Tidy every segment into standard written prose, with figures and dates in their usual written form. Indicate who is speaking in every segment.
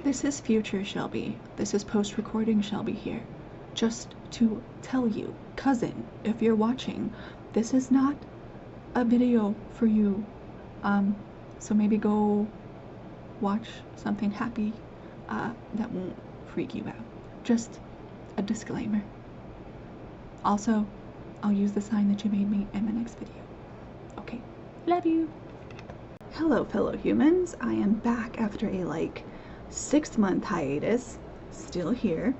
Speaker 1: This is future Shelby. This is post-recording Shelby here. Just to tell you, cousin, if you're watching, this is not a video for you. So maybe go watch something happy that won't freak you out. Just a disclaimer. Also, I'll use the sign that you made me in my next video. Okay, love you. Hello, fellow humans. I am back after a 6-month hiatus, still here.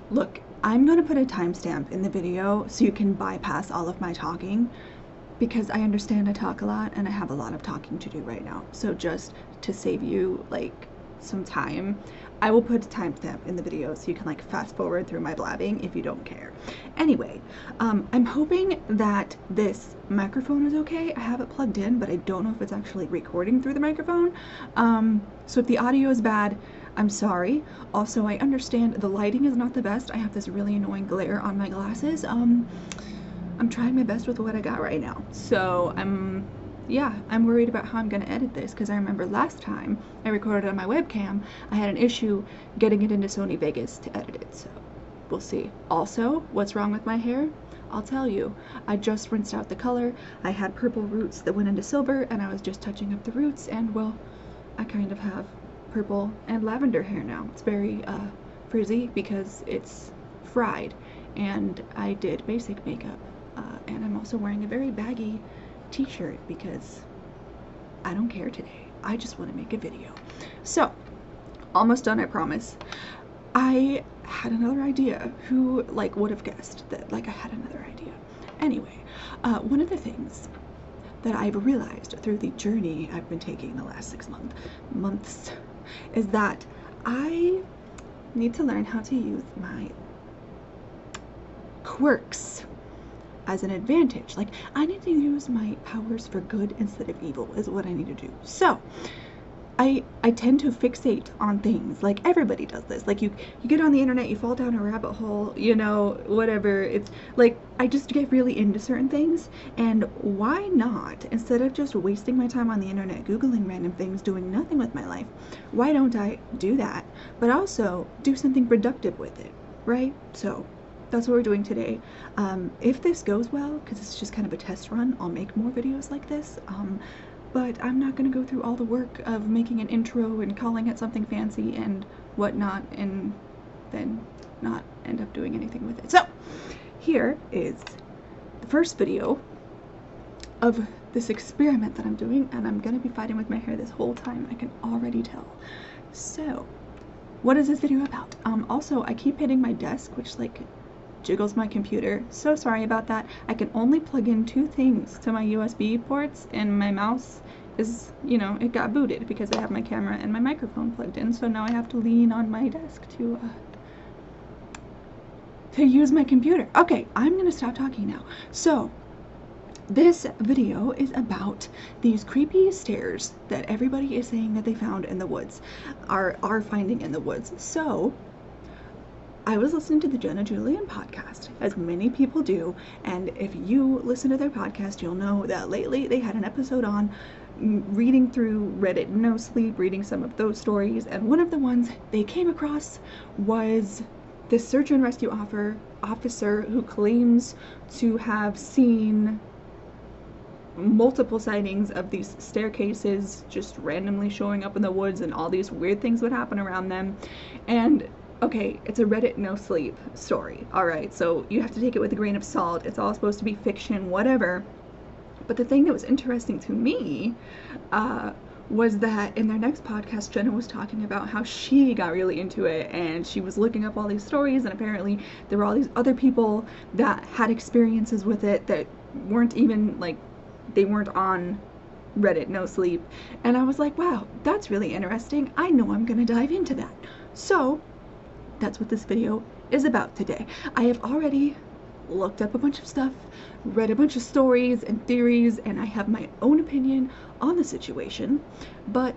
Speaker 1: Look, I'm gonna put a timestamp in the video so you can bypass all of my talking, because I understand I talk a lot and I have a lot of talking to do right now. So just to save you some time, I will put a timestamp in the video so you can fast forward through my blabbing if you don't care. Anyway, I'm hoping that this microphone is okay. I have it plugged in, but I don't know if it's actually recording through the microphone. So if the audio is bad, I'm sorry. Also, I understand the lighting is not the best. I have this really annoying glare on my glasses. I'm trying my best with what I got right now. So I'm worried about how I'm gonna edit this, because I remember last time I recorded on my webcam, I had an issue getting it into Sony Vegas to edit it, so we'll see. Also, what's wrong with my hair? I'll tell you. I just rinsed out the color. I had purple roots that went into silver, and I was just touching up the roots, and well, I kind of have purple and lavender hair now. It's very frizzy because it's fried, and I did basic makeup, and I'm also wearing a very baggy t-shirt because I don't care today. I just want to make a video. So, almost done, I promise. I had another idea. Who would have guessed that I had another idea? Anyway, one of the things that I've realized through the journey I've been taking the last 6 months is that I need to learn how to use my quirks as an advantage. I need to use my powers for good instead of evil is what I need to do. So I tend to fixate on things. Everybody does this. You get on the internet, you fall down a rabbit hole, whatever. It's I just get really into certain things, and why not, instead of just wasting my time on the internet googling random things, doing nothing with my life, why don't I do that, but also do something productive with it, right? So that's what we're doing today. If this goes well, because it's just kind of a test run, I'll make more videos like this, but I'm not going to go through all the work of making an intro and calling it something fancy and whatnot, and then not end up doing anything with it. So here is the first video of this experiment that I'm doing, and I'm going to be fighting with my hair this whole time, I can already tell. So what is this video about? Also, I keep hitting my desk, which jiggles my computer. So sorry about that. I can only plug in 2 things to my USB ports, and my mouse is, it got booted because I have my camera and my microphone plugged in, so now I have to lean on my desk to use my computer. Okay, I'm gonna stop talking now. So this video is about these creepy stairs that everybody is saying that they found in the woods, are finding in the woods. So I was listening to the Jenna Julian podcast, as many people do, and if you listen to their podcast, you'll know that lately they had an episode on reading through Reddit No Sleep, reading some of those stories, and one of the ones they came across was this search and rescue officer who claims to have seen multiple sightings of these staircases just randomly showing up in the woods, and all these weird things would happen around them. And okay, it's a Reddit No Sleep story, alright, so you have to take it with a grain of salt. It's all supposed to be fiction, whatever. But the thing that was interesting to me was that in their next podcast, Jenna was talking about how she got really into it, and she was looking up all these stories, and apparently there were all these other people that had experiences with it that weren't even, they weren't on Reddit No Sleep. And I was like, wow, that's really interesting. I know I'm gonna dive into that. So that's what this video is about today. I have already looked up a bunch of stuff, read a bunch of stories and theories, and I have my own opinion on the situation, but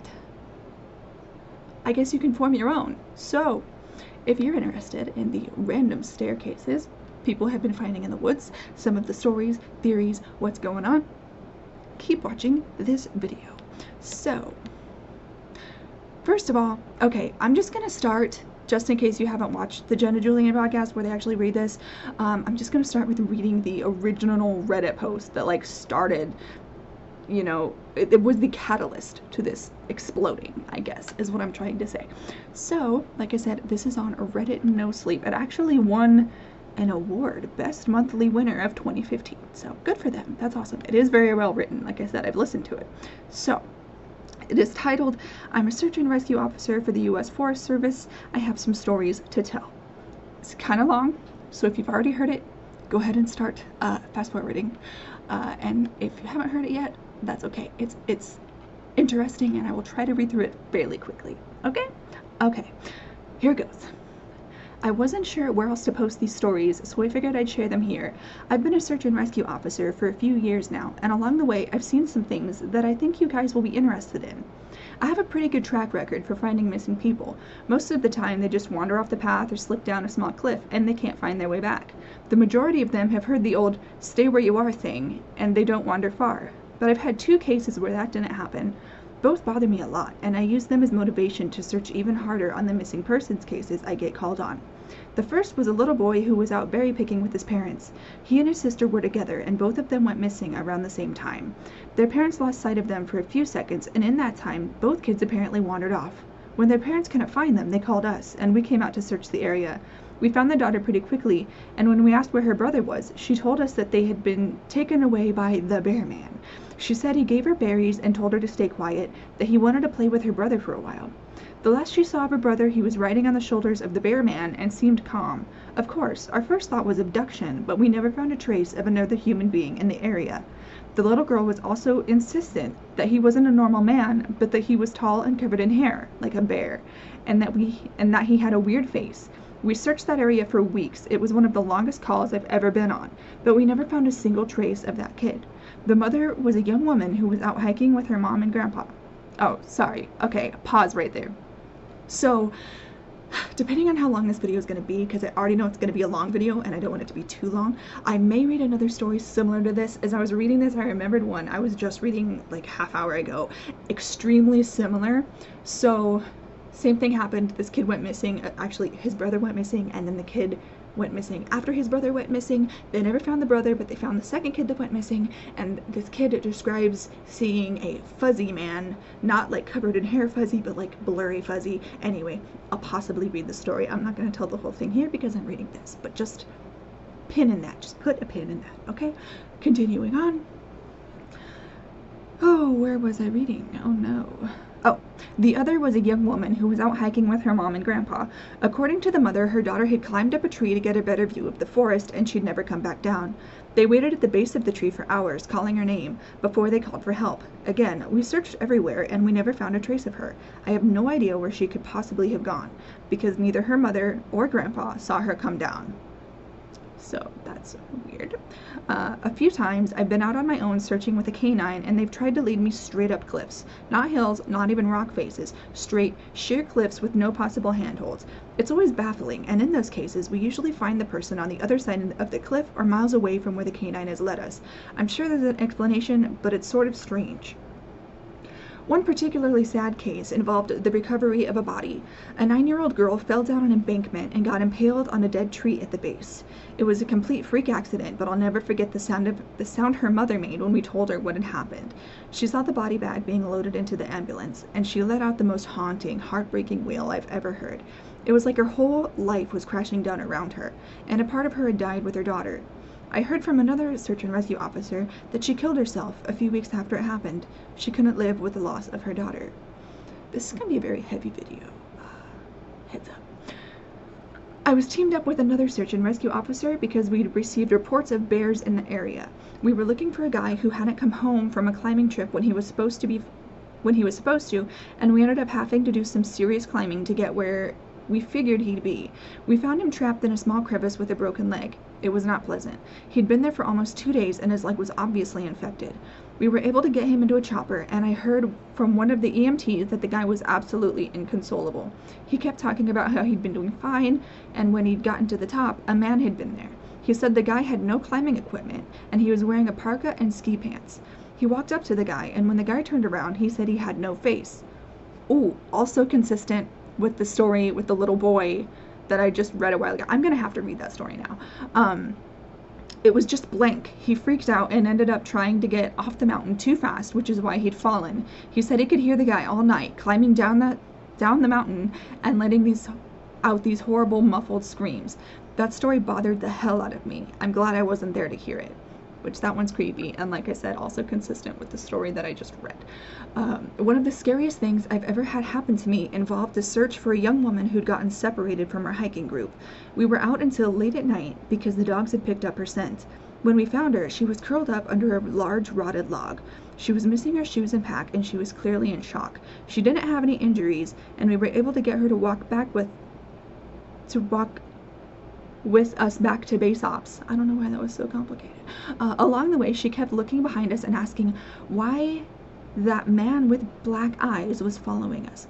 Speaker 1: I guess you can form your own. So if you're interested in the random staircases people have been finding in the woods, some of the stories, theories, what's going on, keep watching this video. So First of all, okay, I'm just gonna start, just in case you haven't watched the Jenna Julian podcast where they actually read this, I'm just gonna start with reading the original Reddit post that like started, you know, it was the catalyst to this exploding, I guess, is what I'm trying to say. So, like I said, this is on Reddit No Sleep. It actually won an award, Best Monthly Winner of 2015. So, good for them. That's awesome. It is very well written. Like I said, I've listened to it. So, it is titled, I'm a search and rescue officer for the U.S. Forest Service. I have some stories to tell. It's kind of long, so if you've already heard it, go ahead and start fast forwarding. And if you haven't heard it yet, that's okay. It's interesting, and I will try to read through it fairly quickly. Okay? Okay. Here goes. I wasn't sure where else to post these stories, so I figured I'd share them here. I've been a search and rescue officer for a few years now, and along the way I've seen some things that I think you guys will be interested in. I have a pretty good track record for finding missing people. Most of the time they just wander off the path or slip down a small cliff and they can't find their way back. The majority of them have heard the old stay where you are thing, and they don't wander far. But I've had 2 cases where that didn't happen. Both bother me a lot, and I use them as motivation to search even harder on the missing persons cases I get called on. The first was a little boy who was out berry picking with his parents. He and his sister were together, and both of them went missing around the same time. Their parents lost sight of them for a few seconds, and in that time, both kids apparently wandered off. When their parents couldn't find them, they called us, and we came out to search the area. We found the daughter pretty quickly, and when we asked where her brother was, she told us that they had been taken away by the bear man. She said he gave her berries and told her to stay quiet, that he wanted to play with her brother for a while. The last she saw of her brother, he was riding on the shoulders of the bear man and seemed calm. Of course, our first thought was abduction, but we never found a trace of another human being in the area. The little girl was also insistent that he wasn't a normal man, but that he was tall and covered in hair, like a bear, and that he had a weird face. We searched that area for weeks. It was one of the longest calls I've ever been on, but we never found a single trace of that kid. The mother was a young woman who was out hiking with her mom and grandpa. Oh, sorry. Okay, pause right there. So, depending on how long this video is going to be, because I already know it's going to be a long video and I don't want it to be too long, I may read another story similar to this. As I was reading this, I remembered one I was just reading like half hour ago, extremely similar. So, same thing happened. This kid went missing. Actually, his brother went missing, and then the kid went missing after his brother went missing. They never found the brother, but they found the second kid that went missing, and this kid describes seeing a fuzzy man, not like covered in hair fuzzy, but like blurry fuzzy. Anyway, I'll possibly read the story. I'm not going to tell the whole thing here because I'm reading this, but just pin in that. Just put a pin in that, okay? Continuing on. Oh, where was I reading? Oh no. Oh, the other was a young woman who was out hiking with her mom and grandpa. According to the mother, her daughter had climbed up a tree to get a better view of the forest, and she'd never come back down. They waited at the base of the tree for hours, calling her name, before they called for help. Again, we searched everywhere, and we never found a trace of her. I have no idea where she could possibly have gone, because neither her mother or grandpa saw her come down. So that's weird. A few times I've been out on my own searching with a canine, and they've tried to lead me straight up cliffs. Not hills, not even rock faces. Straight, sheer cliffs with no possible handholds. It's always baffling, and in those cases we usually find the person on the other side of the cliff or miles away from where the canine has led us. I'm sure there's an explanation, but it's sort of strange. One particularly sad case involved the recovery of a body. A 9-year-old girl fell down an embankment and got impaled on a dead tree at the base. It was a complete freak accident, but I'll never forget the sound her mother made when we told her what had happened. She saw the body bag being loaded into the ambulance, and she let out the most haunting, heartbreaking wail I've ever heard. It was like her whole life was crashing down around her, and a part of her had died with her daughter. I heard from another search and rescue officer that she killed herself a few weeks after it happened. She couldn't live with the loss of her daughter. This is going to be a very heavy video. Heads up. I was teamed up with another search and rescue officer because we'd received reports of bears in the area. We were looking for a guy who hadn't come home from a climbing trip when he was supposed to, and we ended up having to do some serious climbing to get where we figured he'd be. We found him trapped in a small crevice with a broken leg. It was not pleasant. He'd been there for almost 2 days, and his leg was obviously infected. We were able to get him into a chopper, and I heard from one of the EMTs that the guy was absolutely inconsolable. He kept talking about how he'd been doing fine, and when he'd gotten to the top, a man had been there. He said the guy had no climbing equipment, and he was wearing a parka and ski pants. He walked up to the guy, and when the guy turned around, he said he had no face. Oh, also consistent with the story with the little boy that I just read a while ago. I'm gonna have to read that story now. It was just blank. He freaked out and ended up trying to get off the mountain too fast, which is why he'd fallen. He said he could hear the guy all night climbing down the mountain and letting these horrible muffled screams. That story bothered the hell out of me. I'm glad I wasn't there to hear it. Which, that one's creepy, and like I said, also consistent with the story that I just read. One of the scariest things I've ever had happen to me involved a search for a young woman who'd gotten separated from our hiking group. We were out until late at night because the dogs had picked up her scent. When we found her, she was curled up under a large rotted log. She was missing her shoes and pack, and she was clearly in shock. She didn't have any injuries, and we were able to get her to walk with us back to base ops. I don't know why that was so complicated. Along the way, she kept looking behind us and asking why that man with black eyes was following us.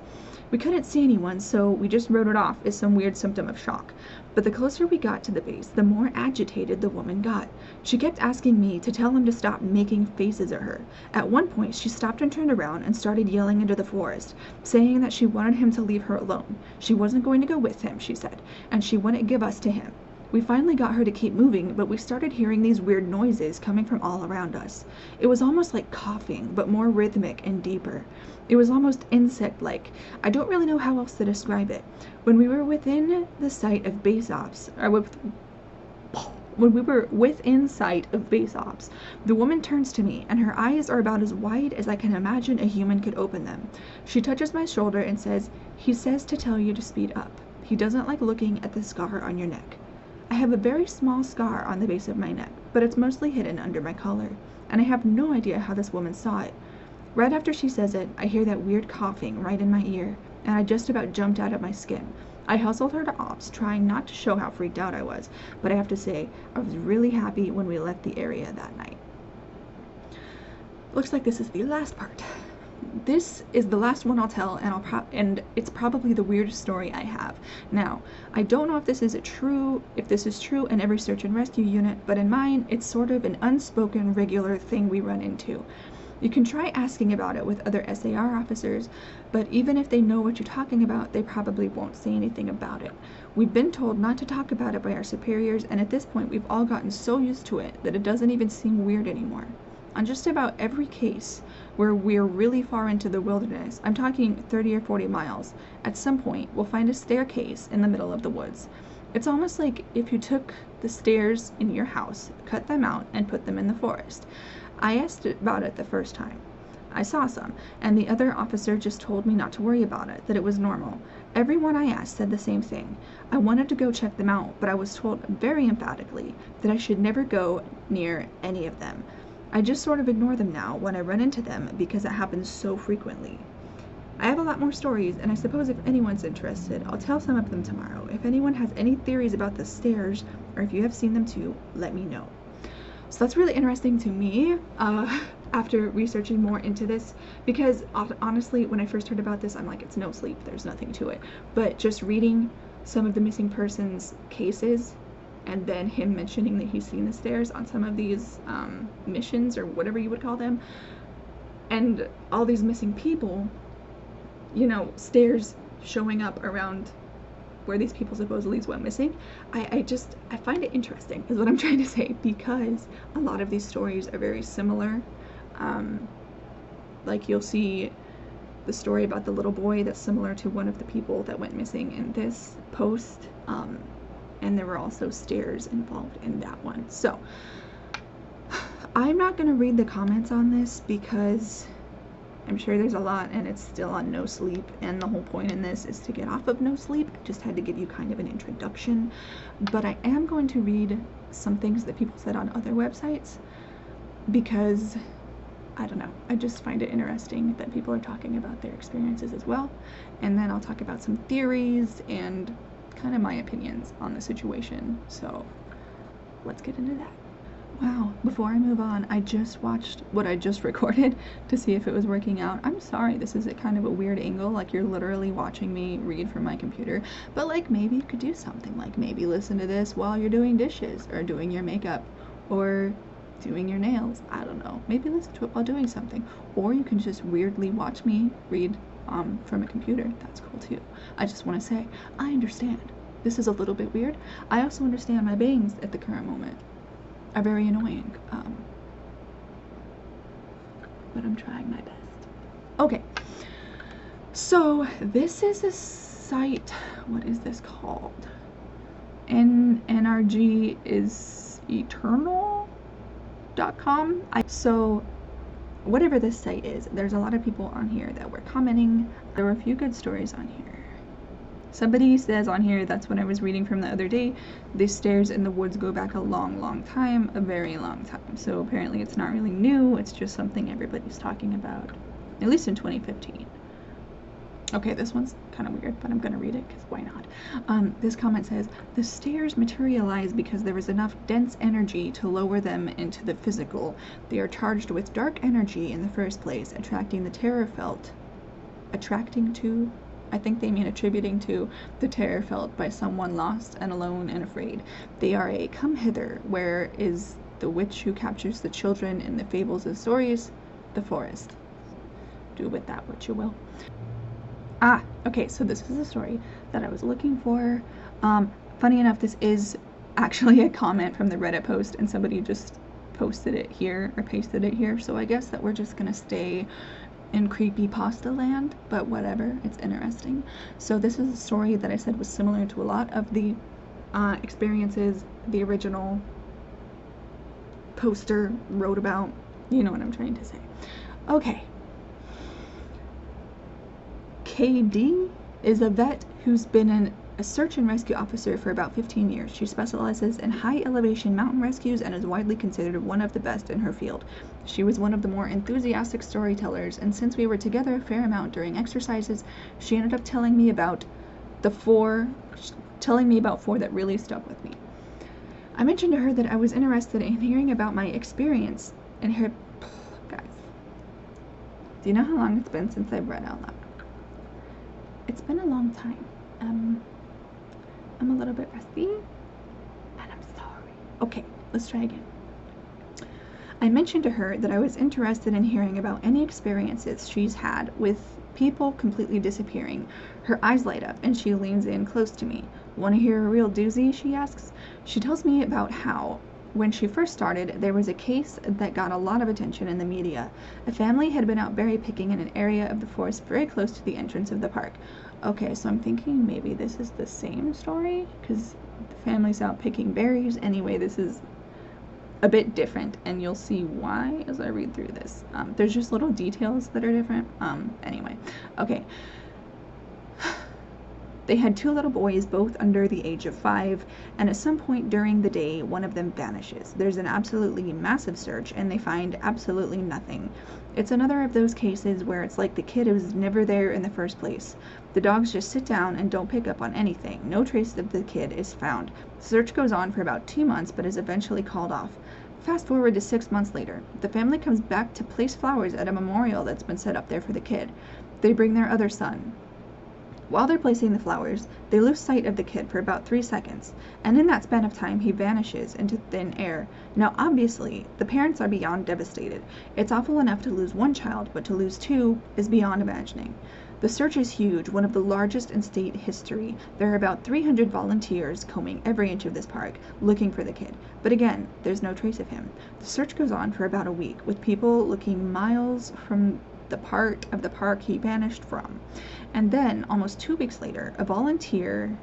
Speaker 1: We couldn't see anyone, so we just wrote it off as some weird symptom of shock. But the closer we got to the base, the more agitated the woman got. She kept asking me to tell him to stop making faces at her. At one point, she stopped and turned around and started yelling into the forest, saying that she wanted him to leave her alone. She wasn't going to go with him, she said, and she wouldn't give us to him. We finally got her to keep moving, but we started hearing these weird noises coming from all around us. It was almost like coughing, but more rhythmic and deeper. It was almost insect-like. I don't really know how else to describe it. When we were within the sight of base ops, the woman turns to me, and her eyes are about as wide as I can imagine a human could open them. She touches my shoulder and says, "He says to tell you to speed up. He doesn't like looking at the scar on your neck." I have a very small scar on the base of my neck, but it's mostly hidden under my collar, and I have no idea how this woman saw it. Right after she says it, I hear that weird coughing right in my ear, and I just about jumped out of my skin. I hustled her to ops, trying not to show how freaked out I was, but I have to say, I was really happy when we left the area that night. Looks like this is the last part. This is the last one I'll tell, and it's probably the weirdest story I have. Now, I don't know if this is true in every search and rescue unit, but in mine, it's sort of an unspoken regular thing we run into. You can try asking about it with other SAR officers, but even if they know what you're talking about, they probably won't say anything about it. We've been told not to talk about it by our superiors, and at this point, we've all gotten so used to it that it doesn't even seem weird anymore. On just about every case where we're really far into the wilderness, I'm talking 30 or 40 miles, at some point we'll find a staircase in the middle of the woods. It's almost like if you took the stairs in your house, cut them out, and put them in the forest. I asked about it the first time. I saw some, and the other officer just told me not to worry about it, that it was normal. Everyone I asked said the same thing. I wanted to go check them out, but I was told very emphatically that I should never go near any of them. I just sort of ignore them now when I run into them because it happens so frequently. I have a lot more stories, and I suppose if anyone's interested, I'll tell some of them tomorrow. If anyone has any theories about the stairs, or if you have seen them too, let me know. So that's really interesting to me after researching more into this, because honestly, when I first heard about this, I'm like, it's no sleep, there's nothing to it. But just reading some of the missing persons cases, and then him mentioning that he's seen the stairs on some of these missions, or whatever you would call them, and all these missing people, you know, stairs showing up around where these people supposedly went missing, I find it interesting, is what I'm trying to say, because a lot of these stories are very similar. Like, you'll see the story about the little boy that's similar to one of the people that went missing in this post, and there were also stairs involved in that one. So I'm not going to read the comments on this because I'm sure there's a lot, and it's still on no sleep, and the whole point in this is to get off of no sleep. I just had to give you kind of an introduction, but I am going to read some things that people said on other websites, because I don't know, I just find it interesting that people are talking about their experiences as well. And then I'll talk about some theories and kind of my opinions on the situation. So let's get into that. Wow, before I move on, I just watched what I just recorded to see if it was working out. I'm sorry, this is a kind of a weird angle, like you're literally watching me read from my computer, but like maybe you could do something, like maybe listen to this while you're doing dishes or doing your makeup, or doing your nails, I don't know, maybe listen to it while doing something, or you can just weirdly watch me read from a computer. That's cool too. I just want to say, I understand. This is a little bit weird. I also understand my bangs at the current moment are very annoying, but I'm trying my best. Okay, so this is a site, what is this called? NRG is eternal.com. So whatever this site is, there's a lot of people on here that were commenting. There were a few good stories on here. Somebody says on here, that's what I was reading from the other day, the stairs in the woods go back a long time, a very long time. So apparently it's not really new, it's just something everybody's talking about, at least in 2015. Okay, this one's kind of weird, but I'm gonna read it because why not? This comment says, the stairs materialize because there is enough dense energy to lower them into the physical. They are charged with dark energy in the first place, attracting the terror felt. Attracting to? I think they mean attributing to the terror felt by someone lost and alone and afraid. They are a come hither, where is the witch who captures the children in the fables and stories? The forest. Do with that what you will. Ah, okay, so this is a story that I was looking for. Funny enough, this is actually a comment from the Reddit post, and somebody just posted it here, or pasted it here, so I guess that we're just gonna stay in creepypasta land, but whatever, it's interesting. So this is a story that I said was similar to a lot of the experiences the original poster wrote about. You know what I'm trying to say. Okay. KD is a vet who's been a search and rescue officer for about 15 years. She specializes in high elevation mountain rescues and is widely considered one of the best in her field. She was one of the more enthusiastic storytellers, and since we were together a fair amount during exercises, she ended up telling me about four that really stuck with me. I mentioned to her that I was interested in hearing about my experience and her. Guys, do you know how long it's been since I've read out loud? It's been a long time. I'm a little bit rusty, and I'm sorry. Okay, let's try again. I mentioned to her that I was interested in hearing about any experiences she's had with people completely disappearing. Her eyes light up, and she leans in close to me. Want to hear a real doozy? She asks. She tells me about how, when she first started, there was a case that got a lot of attention in the media. A family had been out berry picking in an area of the forest very close to the entrance of the park. Okay, so I'm thinking maybe this is the same story, because the family's out picking berries. Anyway, this is a bit different, and you'll see why as I read through this. There's just little details that are different. Anyway, okay. They had 2 little boys, both under the age of 5, and at some point during the day, one of them vanishes. There's an absolutely massive search, and they find absolutely nothing. It's another of those cases where it's like the kid was never there in the first place. The dogs just sit down and don't pick up on anything. No trace of the kid is found. The search goes on for about 2 months, but is eventually called off. Fast forward to 6 months later. The family comes back to place flowers at a memorial that's been set up there for the kid. They bring their other son. While they're placing the flowers, they lose sight of the kid for about 3 seconds, and in that span of time he vanishes into thin air. Now obviously, the parents are beyond devastated. It's awful enough to lose 1 child, but to lose 2 is beyond imagining. The search is huge, one of the largest in state history. There are about 300 volunteers combing every inch of this park, looking for the kid. But again, there's no trace of him. The search goes on for about a week, with people looking miles from the part of the park he vanished from. And then, almost 2 weeks later, a volunteer...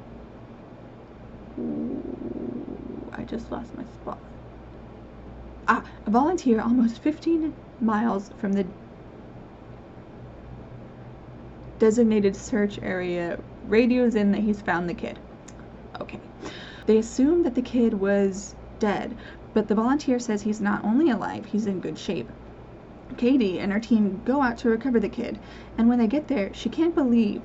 Speaker 1: Ooh, I just lost my spot. A volunteer almost 15 miles from the designated search area radios in that he's found the kid. Okay. They assume that the kid was dead, but the volunteer says he's not only alive, he's in good shape. Katie and her team go out to recover the kid, and when they get there, she can't believe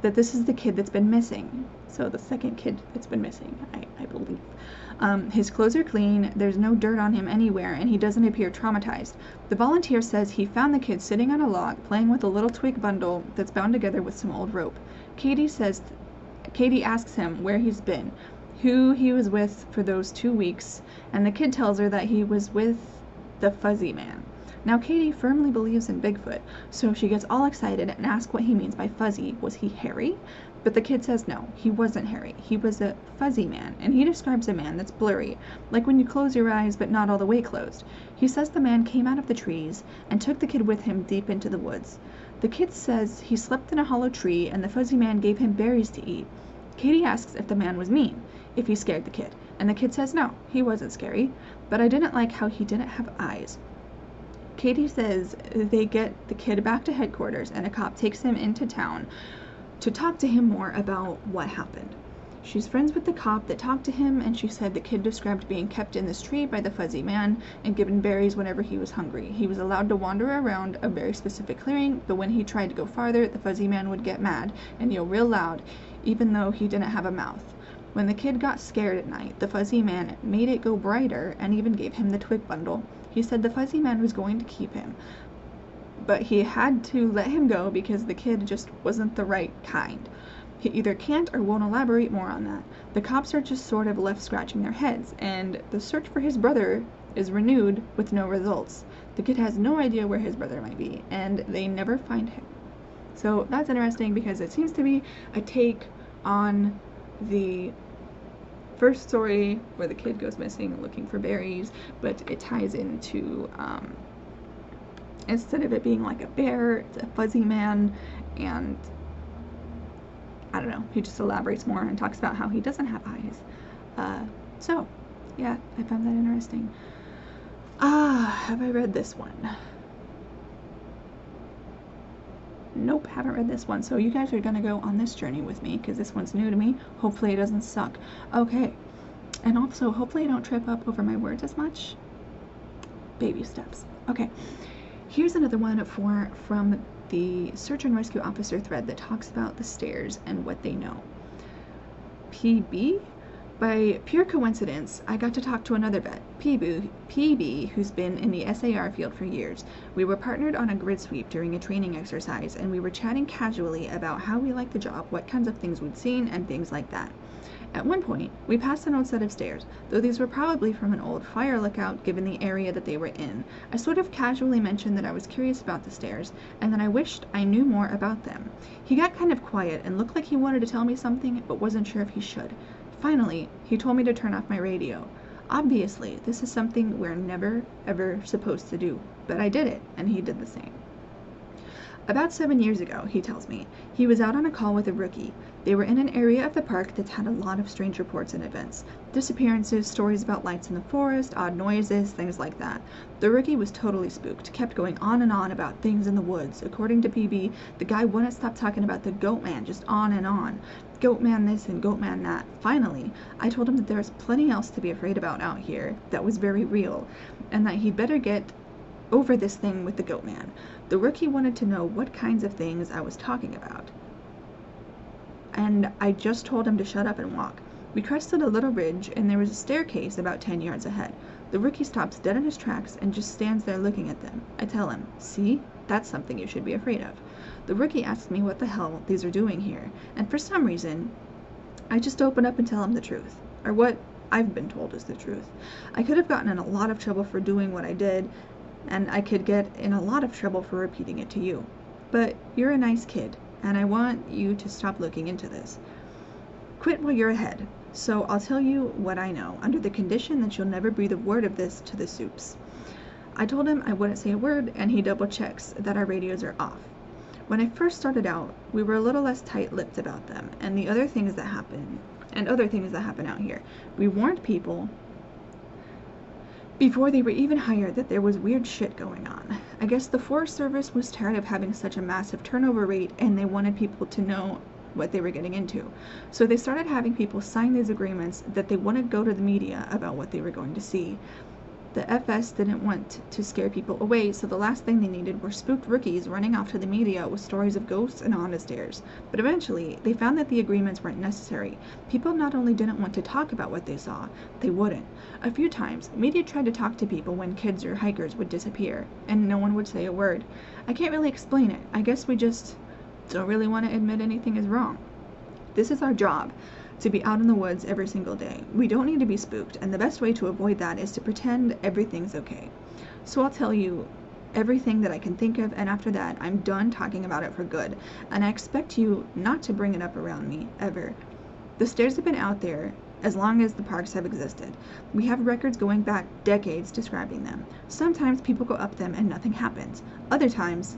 Speaker 1: that this is the kid that's been missing. So the second kid that's been missing, I believe. His clothes are clean, there's no dirt on him anywhere, and he doesn't appear traumatized. The volunteer says he found the kid sitting on a log, playing with a little twig bundle that's bound together with some old rope. Katie asks him where he's been, who he was with for those 2 weeks, and the kid tells her that he was with the fuzzy man. Now Katie firmly believes in Bigfoot, so she gets all excited and asks what he means by fuzzy. Was he hairy? But the kid says no, he wasn't hairy. He was a fuzzy man, and he describes a man that's blurry, like when you close your eyes but not all the way closed. He says the man came out of the trees and took the kid with him deep into the woods. The kid says he slept in a hollow tree and the fuzzy man gave him berries to eat. Katie asks if the man was mean, if he scared the kid, and the kid says no, he wasn't scary, but I didn't like how he didn't have eyes. Katie says they get the kid back to headquarters and a cop takes him into town to talk to him more about what happened. She's friends with the cop that talked to him, and she said the kid described being kept in this tree by the fuzzy man and given berries whenever he was hungry. He was allowed to wander around a very specific clearing, but when he tried to go farther, the fuzzy man would get mad and yell real loud, even though he didn't have a mouth. When the kid got scared at night, the fuzzy man made it go brighter and even gave him the twig bundle. He said the fuzzy man was going to keep him, but he had to let him go because the kid just wasn't the right kind. He either can't or won't elaborate more on that. The cops are just sort of left scratching their heads, and the search for his brother is renewed with no results. The kid has no idea where his brother might be, and they never find him. So that's interesting because it seems to be a take on the first story where the kid goes missing looking for berries, but it ties into instead of it being like a bear, it's a fuzzy man, and I don't know, he just elaborates more and talks about how he doesn't have eyes. So yeah, I found that interesting. Have I read this one? Nope, haven't read this one. So you guys are gonna go on this journey with me because this one's new to me. Hopefully it doesn't suck. Okay, and also hopefully I don't trip up over my words as much. Baby steps. Okay, here's another one from the search and rescue officer thread that talks about the stairs and what they know. PB? By pure coincidence, I got to talk to another vet, PB, who's been in the SAR field for years. We were partnered on a grid sweep during a training exercise, and we were chatting casually about how we liked the job, what kinds of things we'd seen, and things like that. At one point, we passed an old set of stairs, though these were probably from an old fire lookout given the area that they were in. I sort of casually mentioned that I was curious about the stairs, and that I wished I knew more about them. He got kind of quiet and looked like he wanted to tell me something, but wasn't sure if he should. Finally, he told me to turn off my radio. Obviously, this is something we're never, ever supposed to do, but I did it, and he did the same. About 7 years ago, he tells me, he was out on a call with a rookie. They were in an area of the park that's had a lot of strange reports and events. Disappearances, stories about lights in the forest, odd noises, things like that. The rookie was totally spooked, kept going on and on about things in the woods. According to PB, the guy wouldn't stop talking about the goat man, just on and on. Goat man this and goat man that. Finally, I told him that there was plenty else to be afraid about out here that was very real, and that he'd better get over this thing with the goat man. The rookie wanted to know what kinds of things I was talking about, and I just told him to shut up and walk. We crested a little ridge, and there was a staircase about 10 yards ahead. The rookie stops dead in his tracks and just stands there looking at them. I tell him, see, that's something you should be afraid of. The rookie asks me what the hell these are doing here, and for some reason, I just open up and tell him the truth, or what I've been told is the truth. I could have gotten in a lot of trouble for doing what I did, and I could get in a lot of trouble for repeating it to you. But you're a nice kid, and I want you to stop looking into this. Quit while you're ahead. So I'll tell you what I know, under the condition that you'll never breathe a word of this to the soups. I told him I wouldn't say a word, and he double checks that our radios are off. When I first started out, we were a little less tight-lipped about them, and the other things that happen out here. We warned people before they were even hired that there was weird shit going on. I guess the Forest Service was tired of having such a massive turnover rate, and they wanted people to know what they were getting into. So they started having people sign these agreements that they wouldn't go to the media about what they were going to see. The FS didn't want to scare people away, so the last thing they needed were spooked rookies running off to the media with stories of ghosts and haunted stairs. But eventually, they found that the agreements weren't necessary. People not only didn't want to talk about what they saw, they wouldn't. A few times, media tried to talk to people when kids or hikers would disappear, and no one would say a word. I can't really explain it. I guess we just don't really want to admit anything is wrong. This is our job, to be out in the woods every single day. We don't need to be spooked, and the best way to avoid that is to pretend everything's okay. So I'll tell you everything that I can think of, and after that, I'm done talking about it for good. And I expect you not to bring it up around me, ever. The stairs have been out there as long as the parks have existed. We have records going back decades describing them. Sometimes people go up them and nothing happens. Other times,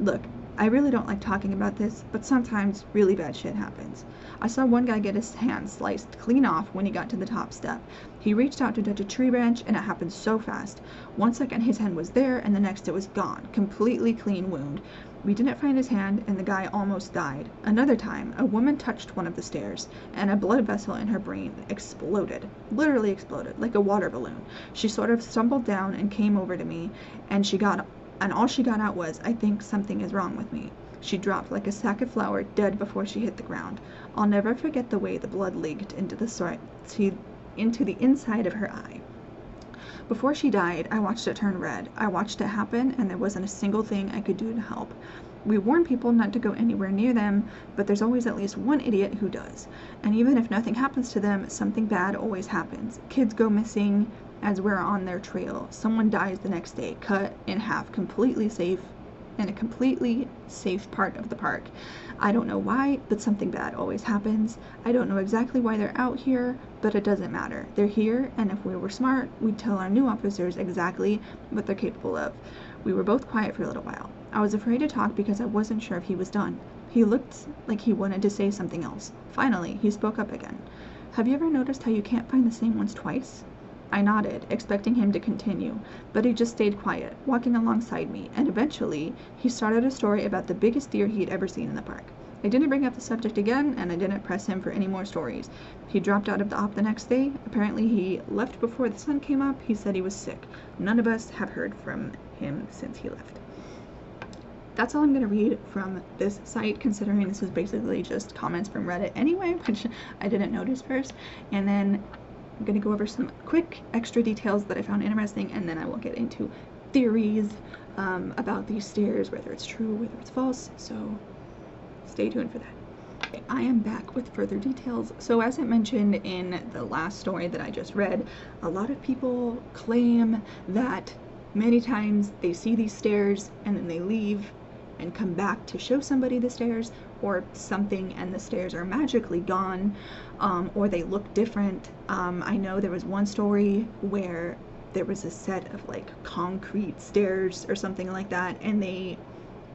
Speaker 1: look, I really don't like talking about this, but sometimes really bad shit happens. I saw one guy get his hand sliced clean off when he got to the top step. He reached out to touch a tree branch and it happened so fast. 1 second his hand was there and the next it was gone. Completely clean wound. We didn't find his hand and the guy almost died. Another time, a woman touched one of the stairs and a blood vessel in her brain exploded. Literally exploded, like a water balloon. She sort of stumbled down and came over to me and all she got out was, "I think something is wrong with me." She dropped like a sack of flour, dead before she hit the ground. I'll never forget the way the blood leaked into the inside of her eye. Before she died, I watched it turn red. I watched it happen, and there wasn't a single thing I could do to help. We warn people not to go anywhere near them, but there's always at least one idiot who does. And even if nothing happens to them, something bad always happens. Kids go missing as we're on their trail. Someone dies the next day, cut in half, completely safe, in a completely safe part of the park. I don't know why, but something bad always happens. I don't know exactly why they're out here, but it doesn't matter. They're here, and if we were smart, we'd tell our new officers exactly what they're capable of. We were both quiet for a little while. I was afraid to talk because I wasn't sure if he was done. He looked like he wanted to say something else. Finally, he spoke up again. "Have you ever noticed how you can't find the same ones twice?" I nodded, expecting him to continue, but he just stayed quiet, walking alongside me, and eventually, he started a story about the biggest deer he'd ever seen in the park. I didn't bring up the subject again, and I didn't press him for any more stories. He dropped out of the op the next day. Apparently he left before the sun came up. He said he was sick. None of us have heard from him since he left. That's all I'm going to read from this site, considering this is basically just comments from Reddit anyway, which I didn't notice first. And then I'm going to go over some quick extra details that I found interesting, and then I will get into theories about these stairs, whether it's true, whether it's false, so stay tuned for that. Okay, I am back with further details. So as I mentioned in the last story that I just read, a lot of people claim that many times they see these stairs and then they leave and come back to show somebody the stairs or something, and the stairs are magically gone, or they look different. I know there was one story where there was a set of like concrete stairs or something like that, and they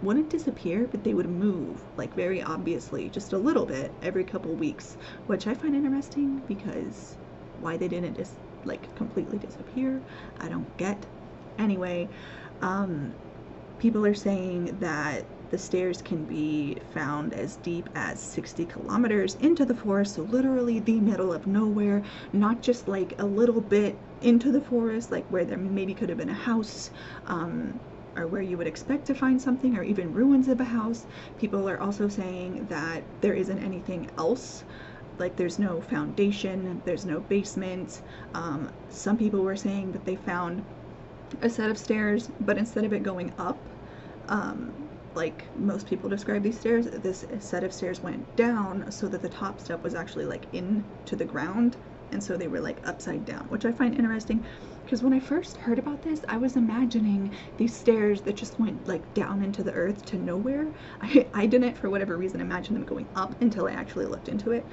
Speaker 1: wouldn't disappear, but they would move, like very obviously, just a little bit every couple weeks, which I find interesting, because why they didn't just like completely disappear, I don't get. Anyway, people are saying that the stairs can be found as deep as 60 kilometers into the forest, so literally the middle of nowhere, not just like a little bit into the forest, like where there maybe could have been a house, or where you would expect to find something, or even ruins of a house. People are also saying that there isn't anything else, like there's no foundation, there's no basement. Some people were saying that they found a set of stairs, but instead of it going up, like most people describe these stairs, this set of stairs went down, so that the top step was actually like into the ground, and so they were like upside down, which I find interesting, because when I first heard about this, I was imagining these stairs that just went like down into the earth to nowhere. I didn't, for whatever reason, imagine them going up until I actually looked into it.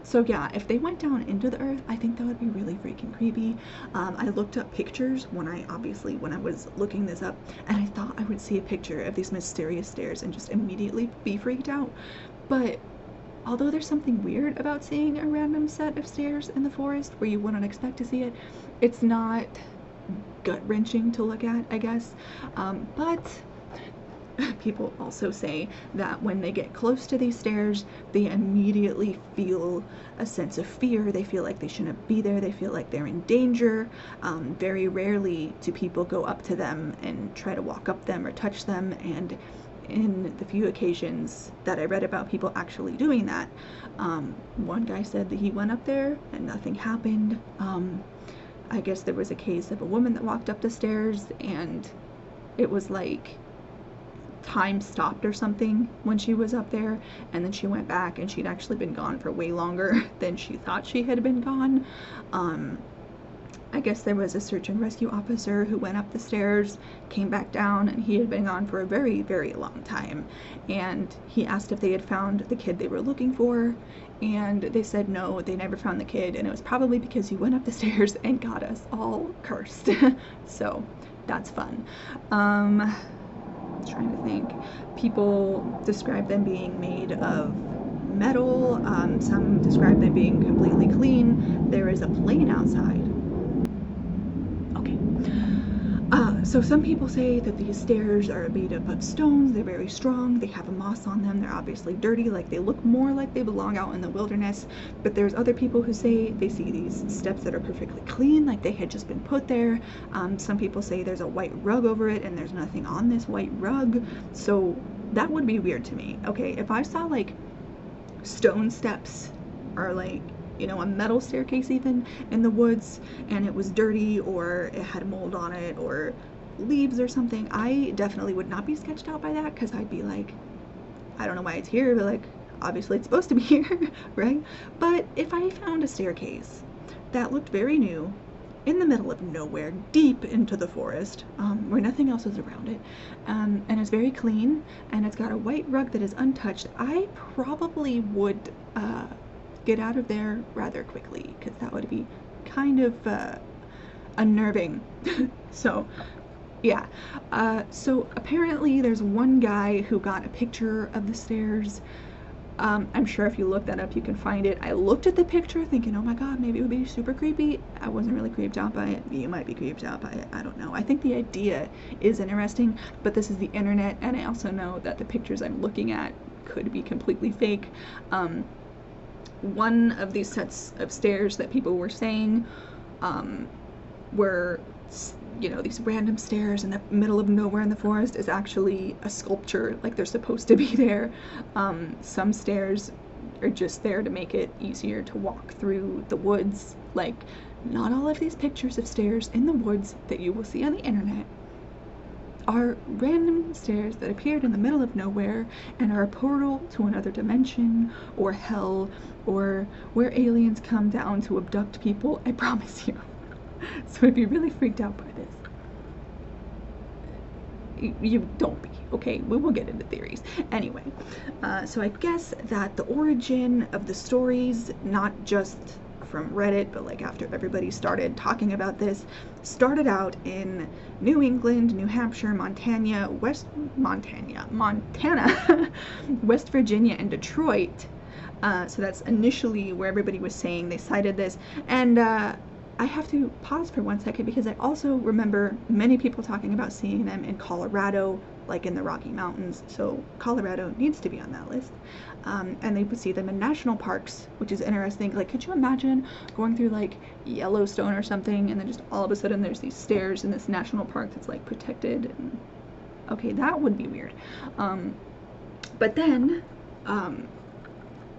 Speaker 1: So yeah, if they went down into the earth, I think that would be really freaking creepy. I looked up pictures when I was looking this up, and I thought I would see a picture of these mysterious stairs and just immediately be freaked out. But although there's something weird about seeing a random set of stairs in the forest where you wouldn't expect to see it, it's not gut-wrenching to look at, I guess. But people also say that when they get close to these stairs, they immediately feel a sense of fear. They feel like they shouldn't be there. They feel like they're in danger. Very rarely do people go up to them and try to walk up them or touch them, and in the few occasions that I read about people actually doing that, one guy said that he went up there and nothing happened. I guess there was a case of a woman that walked up the stairs and it was like time stopped or something when she was up there, and then she went back and she'd actually been gone for way longer than she thought she had been gone. I guess there was a search and rescue officer who went up the stairs, came back down, and he had been gone for a very, very long time. And he asked if they had found the kid they were looking for, and they said no, they never found the kid, and it was probably because he went up the stairs and got us all cursed. So that's fun. Trying to think. People describe them being made of metal. Some describe them being completely clean. There is a plane outside. Okay. So some people say that these stairs are made up of stones. They're very strong. They have moss on them. They're obviously dirty. Like, they look more like they belong out in the wilderness. But there's other people who say they see these steps that are perfectly clean, like they had just been put there. Some people say there's a white rug over it and there's nothing on this white rug. So that would be weird to me. Okay, if I saw like stone steps or like, you know, a metal staircase even in the woods, and it was dirty or it had mold on it or leaves or something, I definitely would not be sketched out by that, because I'd be like, I don't know why it's here, but like, obviously it's supposed to be here, right? But if I found a staircase that looked very new in the middle of nowhere, deep into the forest, where nothing else is around it, and it's very clean, and it's got a white rug that is untouched, I probably would get out of there rather quickly, because that would be kind of unnerving. So yeah, so apparently there's one guy who got a picture of the stairs. I'm sure if you look that up you can find it. I looked at the picture thinking, oh my god, maybe it would be super creepy. I wasn't really creeped out by it. You might be creeped out by it, I don't know. I think the idea is interesting, but this is the internet, and I also know that the pictures I'm looking at could be completely fake. One of these sets of stairs that people were saying were, you know, these random stairs in the middle of nowhere in the forest, is actually a sculpture, like they're supposed to be there. Some stairs are just there to make it easier to walk through the woods. Like, not all of these pictures of stairs in the woods that you will see on the internet are random stairs that appeared in the middle of nowhere and are a portal to another dimension or hell, or where aliens come down to abduct people. I promise you. So if you're really freaked out by this, you don't be, okay? We will get into theories. Anyway, so I guess that the origin of the stories, not just from Reddit, but like after everybody started talking about this, started out in New England, New Hampshire, Montana, West Virginia, and Detroit. So that's initially where everybody was saying they cited this. And I have to pause for 1 second, because I also remember many people talking about seeing them in Colorado, like in the Rocky Mountains. So Colorado needs to be on that list. And they would see them in national parks, which is interesting. Like, could you imagine going through like Yellowstone or something, and then just all of a sudden there's these stairs in this national park that's like protected? And, okay, that would be weird. But then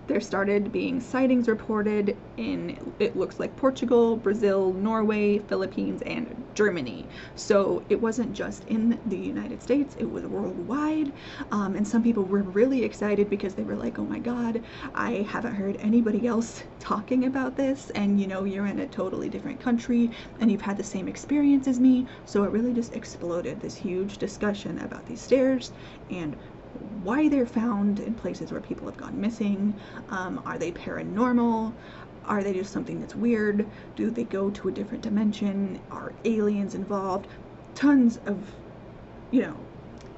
Speaker 1: there started being sightings reported in, it looks like, Portugal, Brazil, Norway, Philippines, and Germany. So it wasn't just in the United States, it was worldwide. And some people were really excited because they were like, oh my god, I haven't heard anybody else talking about this, and you know, you're in a totally different country and you've had the same experience as me. So it really just exploded, this huge discussion about these stairs and why they're found in places where people have gone missing. Are they paranormal? Are they just something that's weird? Do they go to a different dimension? Are aliens involved? Tons of, you know,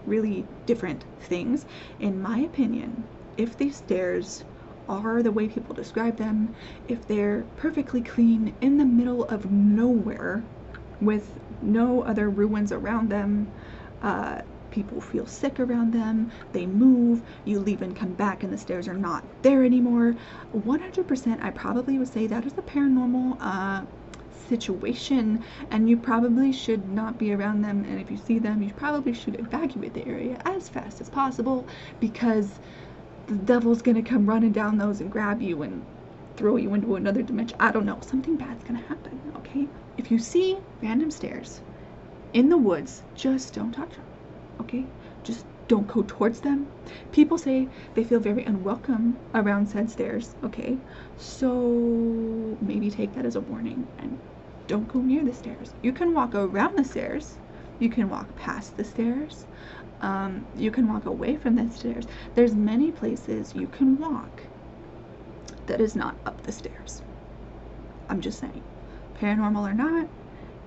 Speaker 1: really different things. In my opinion, if these stairs are the way people describe them, if they're perfectly clean in the middle of nowhere with no other ruins around them, people feel sick around them, they move, you leave and come back and the stairs are not there anymore, 100% I probably would say that is a paranormal situation, and you probably should not be around them, and if you see them, you probably should evacuate the area as fast as possible, because the devil's gonna come running down those and grab you and throw you into another dimension. I don't know, something bad's gonna happen, okay? If you see random stairs in the woods, just don't touch them. Okay, just don't go towards them. People say they feel very unwelcome around said stairs. Okay, so maybe take that as a warning and don't go near the stairs. You can walk around the stairs. You can walk past the stairs. You can walk away from the stairs. There's many places you can walk that is not up the stairs. I'm just saying, paranormal or not,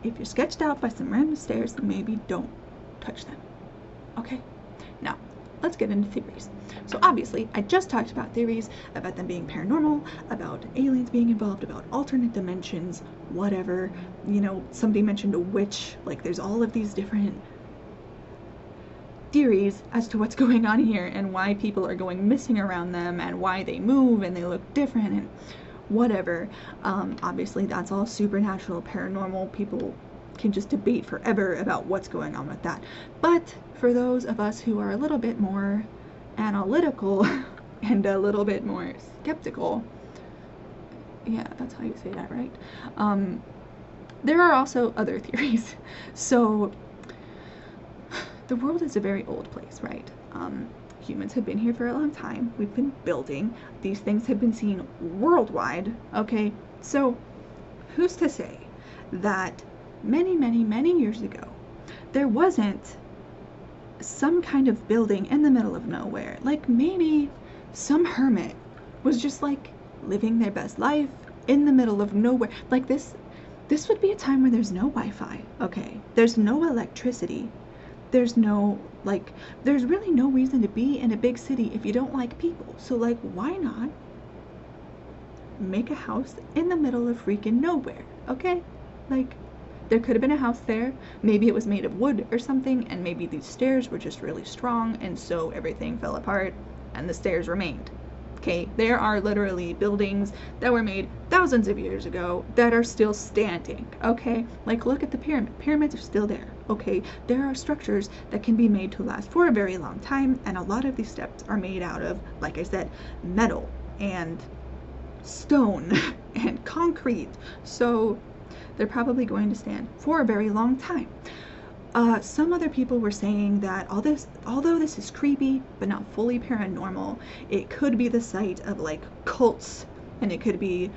Speaker 1: if you're sketched out by some random stairs, maybe don't touch them. Okay? Now, let's get into theories. So obviously, I just talked about theories about them being paranormal, about aliens being involved, about alternate dimensions, whatever. You know, somebody mentioned a witch. Like, there's all of these different theories as to what's going on here and why people are going missing around them and why they move and they look different and whatever. Obviously, that's all supernatural, paranormal. People can just debate forever about what's going on with that. But for those of us who are a little bit more analytical and a little bit more skeptical, yeah, that's how you say that, right? There are also other theories. So the world is a very old place, right? Humans have been here for a long time. We've been building. These things have been seen worldwide, okay? So who's to say that many, many, many years ago, there wasn't some kind of building in the middle of nowhere? Like, maybe some hermit was just like living their best life in the middle of nowhere. Like, this would be a time where there's no Wi-Fi, okay? There's no electricity. There's no, like, there's really no reason to be in a big city if you don't like people. So, like, why not make a house in the middle of freaking nowhere, okay? Like, there could have been a house there. Maybe it was made of wood or something, and maybe these stairs were just really strong, and so everything fell apart, and the stairs remained. Okay, there are literally buildings that were made thousands of years ago that are still standing, okay? Like, look at the pyramid. Pyramids are still there, okay? There are structures that can be made to last for a very long time, and a lot of these steps are made out of, like I said, metal and stone and concrete. So they're probably going to stand for a very long time. Some other people were saying that although this is creepy but not fully paranormal, it could be the site of like cults, and it could be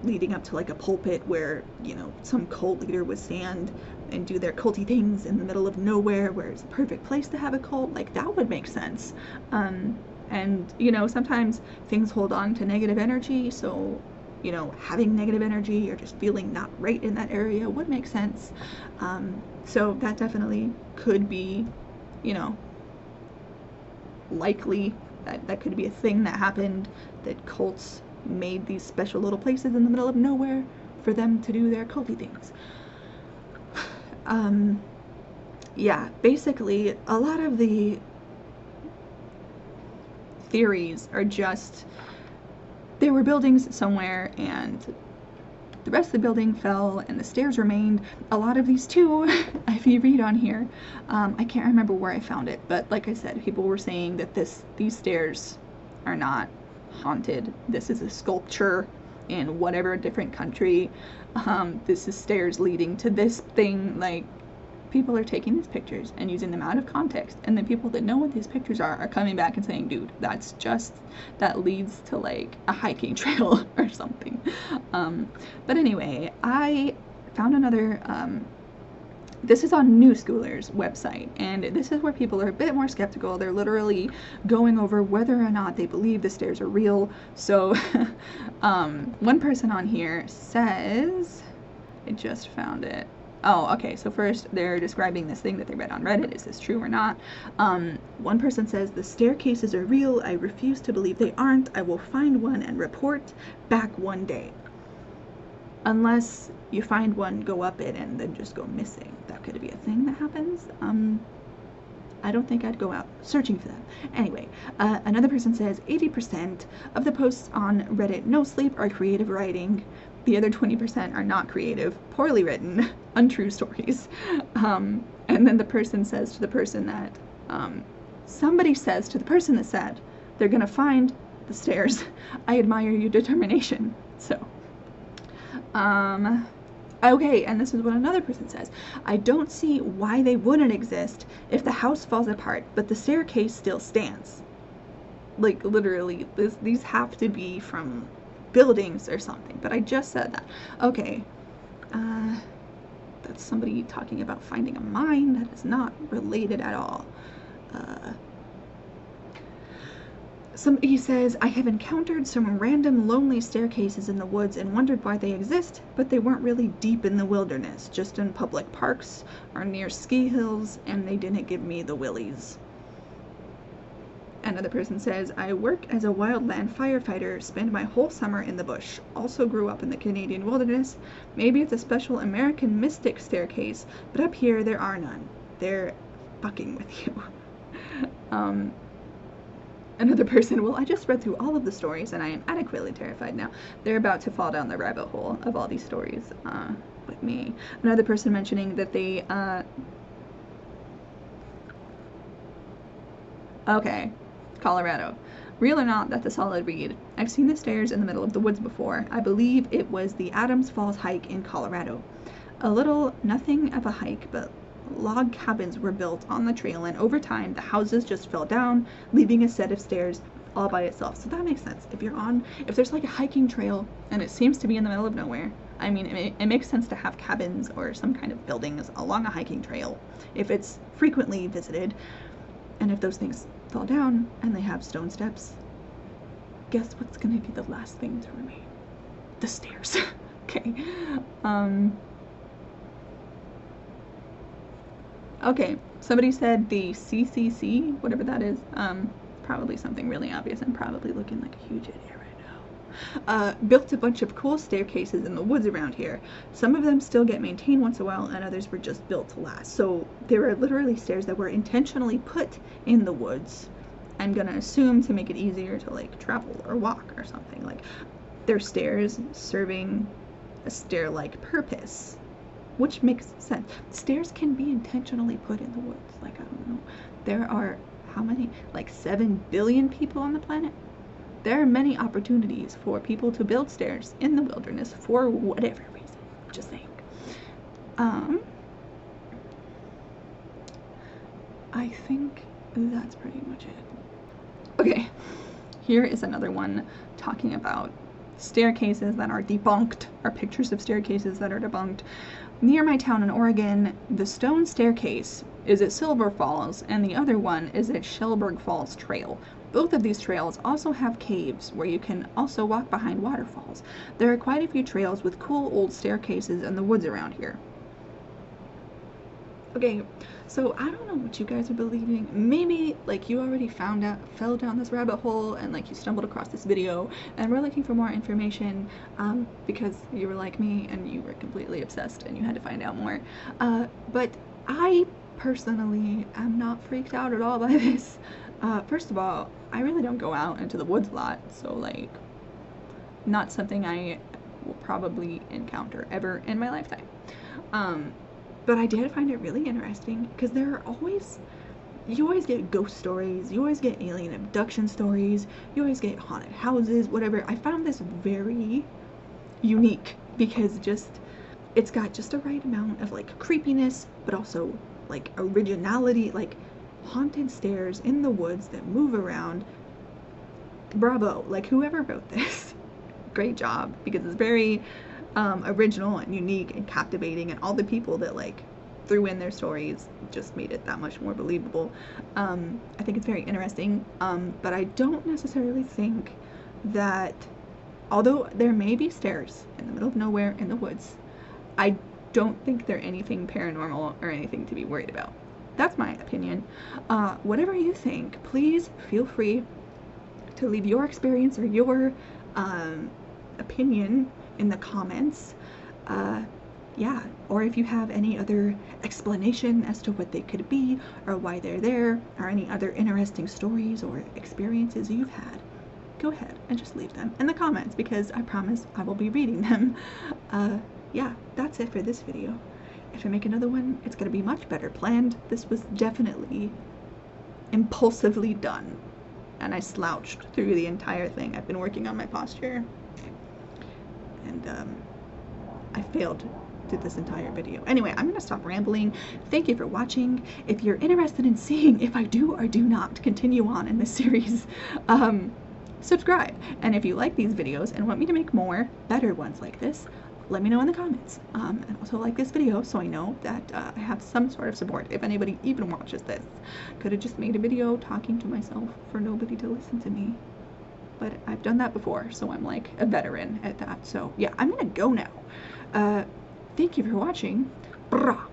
Speaker 1: leading up to like a pulpit where, you know, some cult leader would stand and do their culty things in the middle of nowhere, where it's a perfect place to have a cult. Like, that would make sense. And you know, sometimes things hold on to negative energy, so, you know, having negative energy or just feeling not right in that area would make sense. So that definitely could be, you know, likely that could be a thing that happened, that cults made these special little places in the middle of nowhere for them to do their culty things. Yeah, basically a lot of the theories are just, there were buildings somewhere and the rest of the building fell and the stairs remained. A lot of these too, if you read on here, I can't remember where I found it, but like I said, people were saying that these stairs are not haunted. This is a sculpture in whatever different country. This is stairs leading to this thing. Like, people are taking these pictures and using them out of context, and the people that know what these pictures are coming back and saying, dude, that leads to like a hiking trail or something. But anyway, I found another, this is on New Schoolers website, and this is where people are a bit more skeptical. They're literally going over whether or not they believe the stairs are real. So one person on here says, I just found it. Oh, okay, so first they're describing this thing that they read on Reddit. Is this true or not? One person says, the staircases are real. I refuse to believe they aren't. I will find one and report back one day. Unless you find one, go up it, and then just go missing. That could be a thing that happens. I don't think I'd go out searching for them. Anyway, another person says 80% of the posts on Reddit no sleep are creative writing. The other 20% are not creative, poorly written, untrue stories. And then the person says to the person that, somebody says to the person that said, they're gonna find the stairs. I admire your determination. So, okay, and this is what another person says. I don't see why they wouldn't exist if the house falls apart, but the staircase still stands. Like, literally, these have to be from buildings or something, but I just said that. Okay, That's somebody talking about finding a mine. That is not related at all. Somebody says, I have encountered some random lonely staircases in the woods and wondered why they exist, but they weren't really deep in the wilderness, just in public parks or near ski hills, and they didn't give me the willies. Another person says, I work as a wildland firefighter, spend my whole summer in the bush, also grew up in the Canadian wilderness. Maybe it's a special American mystic staircase, but up here there are none. They're fucking with you. Another person, well, I just read through all of the stories and I am adequately terrified now. They're about to fall down the rabbit hole of all these stories with me. Another person mentioning that they, okay, Colorado. Real or not, that's a solid read. I've seen the stairs in the middle of the woods before. I believe it was the Adams Falls hike in Colorado. A little, nothing of a hike, but log cabins were built on the trail, and over time the houses just fell down, leaving a set of stairs all by itself. So that makes sense. If there's like a hiking trail and it seems to be in the middle of nowhere, I mean, it makes sense to have cabins or some kind of buildings along a hiking trail if it's frequently visited. And if those things fall down and they have stone steps, guess what's gonna be the last thing to remain? The stairs. Okay. Okay, somebody said the CCC, whatever that is, probably something really obvious. I'm probably looking like a huge idiot right now. Built a bunch of cool staircases in the woods around here. Some of them still get maintained once in a while, and others were just built to last. So there are literally stairs that were intentionally put in the woods, I'm gonna assume to make it easier to like travel or walk or something. Like, they're stairs serving a stair-like purpose, which makes sense. Stairs can be intentionally put in the woods. Like, I don't know, there are how many, like 7 billion people on the planet? There are many opportunities for people to build stairs in the wilderness for whatever reason. Just saying. I think that's pretty much it. Okay, here is another one talking about staircases that are debunked, or pictures of staircases that are debunked. Near my town in Oregon, the stone staircase is at Silver Falls, and the other one is at Shellberg Falls Trail. Both of these trails also have caves where you can also walk behind waterfalls. There are quite a few trails with cool old staircases in the woods around here. Okay, so I don't know what you guys are believing. Maybe like you already fell down this rabbit hole and like you stumbled across this video and we're looking for more information because you were like me and you were completely obsessed and you had to find out more. But I personally am not freaked out at all by this. First of all, I really don't go out into the woods a lot, so like not something I will probably encounter ever in my lifetime. But I did find it really interesting because you always get ghost stories, you always get alien abduction stories, you always get haunted houses, whatever. I found this very unique because it's got just the right amount of like creepiness, but also like originality, like haunted stairs in the woods that move around. Bravo, like whoever wrote this, great job, because it's very original and unique and captivating, and all the people that like threw in their stories just made it that much more believable. I think it's very interesting, but I don't necessarily think that, although there may be stairs in the middle of nowhere in the woods, I don't think they're anything paranormal or anything to be worried about. That's my opinion. Whatever you think, please feel free to leave your experience or your opinion in the comments. Yeah, or if you have any other explanation as to what they could be or why they're there, or any other interesting stories or experiences you've had, go ahead and just leave them in the comments, because I promise I will be reading them. Yeah, that's it for this video. If I make another one, it's gonna be much better planned. This was definitely impulsively done, and I slouched through the entire thing. I've been working on my posture, and I failed through this entire video. Anyway, I'm gonna stop rambling. Thank you for watching. If you're interested in seeing if I do or do not continue on in this series, subscribe. And if you like these videos and want me to make more better ones like this, let me know in the comments. And also like this video so I know that I have some sort of support if anybody even watches this. Could have just made a video talking to myself for nobody to listen to me. But I've done that before, so I'm like a veteran at that. So yeah, I'm gonna go now. Thank you for watching. Brah.